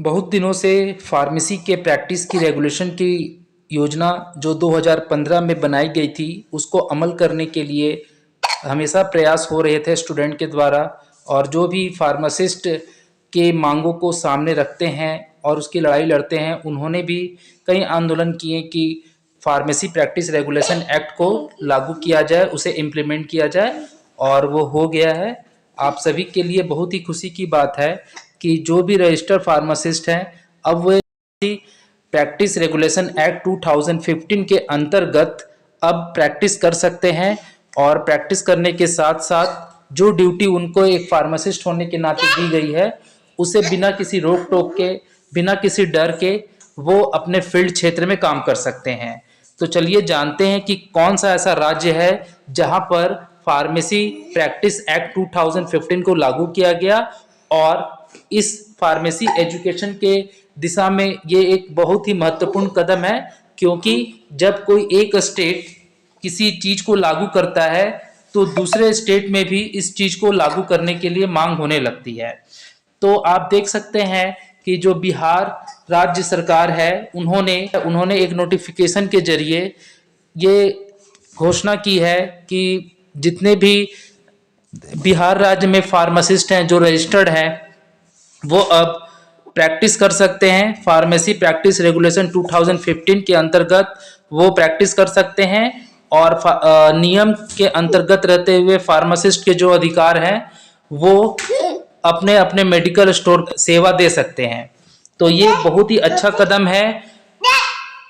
बहुत दिनों से फार्मेसी के प्रैक्टिस की रेगुलेशन की योजना जो 2015 में बनाई गई थी उसको अमल करने के लिए हमेशा प्रयास हो रहे थे स्टूडेंट के द्वारा। और जो भी फार्मासिस्ट के मांगों को सामने रखते हैं और उसकी लड़ाई लड़ते हैं, उन्होंने भी कई आंदोलन किए कि फार्मेसी प्रैक्टिस रेगुलेशन एक्ट को लागू किया जाए, उसे इम्प्लीमेंट किया जाए, और वो हो गया है। आप सभी के लिए बहुत ही खुशी की बात है कि जो भी रजिस्टर्ड फार्मासिस्ट हैं अब वे प्रैक्टिस रेगुलेशन एक्ट 2015 के अंतर्गत अब प्रैक्टिस कर सकते हैं। और प्रैक्टिस करने के साथ साथ जो ड्यूटी उनको एक फार्मासिस्ट होने के नाते दी गई है, उसे बिना किसी रोक टोक के, बिना किसी डर के वो अपने फील्ड क्षेत्र में काम कर सकते हैं। तो चलिए जानते हैं कि कौन सा ऐसा राज्य है जहां पर फार्मेसी प्रैक्टिस एक्ट 2015 को लागू किया गया। और इस फार्मेसी एजुकेशन के दिशा में ये एक बहुत ही महत्वपूर्ण कदम है, क्योंकि जब कोई एक स्टेट किसी चीज को लागू करता है तो दूसरे स्टेट में भी इस चीज को लागू करने के लिए मांग होने लगती है। तो आप देख सकते हैं कि जो बिहार राज्य सरकार है, उन्होंने एक नोटिफिकेशन के जरिए ये घोषणा की है कि जितने भी बिहार राज्य में फार्मासिस्ट हैं जो रजिस्टर्ड हैं, वो अब प्रैक्टिस कर सकते हैं। फार्मेसी प्रैक्टिस रेगुलेशन 2015 के अंतर्गत वो प्रैक्टिस कर सकते हैं। और नियम के अंतर्गत रहते हुए फार्मासिस्ट के जो अधिकार हैं वो अपने अपने मेडिकल स्टोर सेवा दे सकते हैं। तो ये बहुत ही अच्छा कदम है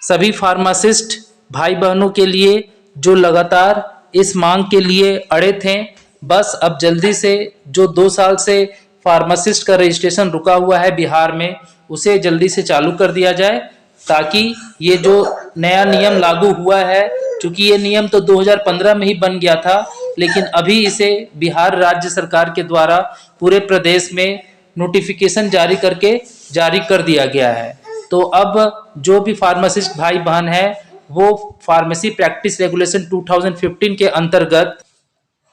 सभी फार्मासिस्ट भाई बहनों के लिए जो लगातार इस मांग के लिए अड़े थे। बस अब जल्दी से जो 2 साल से फार्मासिस्ट का रजिस्ट्रेशन रुका हुआ है बिहार में, उसे जल्दी से चालू कर दिया जाए, ताकि ये जो नया नियम लागू हुआ है, क्योंकि ये नियम तो 2015 में ही बन गया था, लेकिन अभी इसे बिहार राज्य सरकार के द्वारा पूरे प्रदेश में नोटिफिकेशन जारी कर दिया गया है। तो अब जो भी फार्मासिस्ट भाई बहन है वो फार्मेसी प्रैक्टिस रेगुलेशन 2015 के अंतर्गत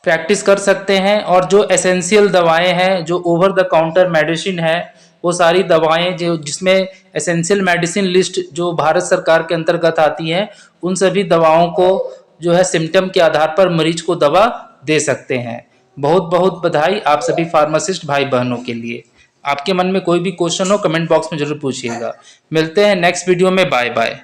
प्रैक्टिस कर सकते हैं। और जो एसेंशियल दवाएं हैं, जो ओवर द काउंटर मेडिसिन है, वो सारी दवाएं जो जिसमें एसेंशियल मेडिसिन लिस्ट जो भारत सरकार के अंतर्गत आती हैं, उन सभी दवाओं को जो है सिम्टम के आधार पर मरीज को दवा दे सकते हैं। बहुत बहुत बधाई आप सभी फार्मासिस्ट भाई बहनों के लिए। आपके मन में कोई भी क्वेश्चन हो कमेंट बॉक्स में जरूर पूछिएगा। मिलते हैं नेक्स्ट वीडियो में। Bye bye.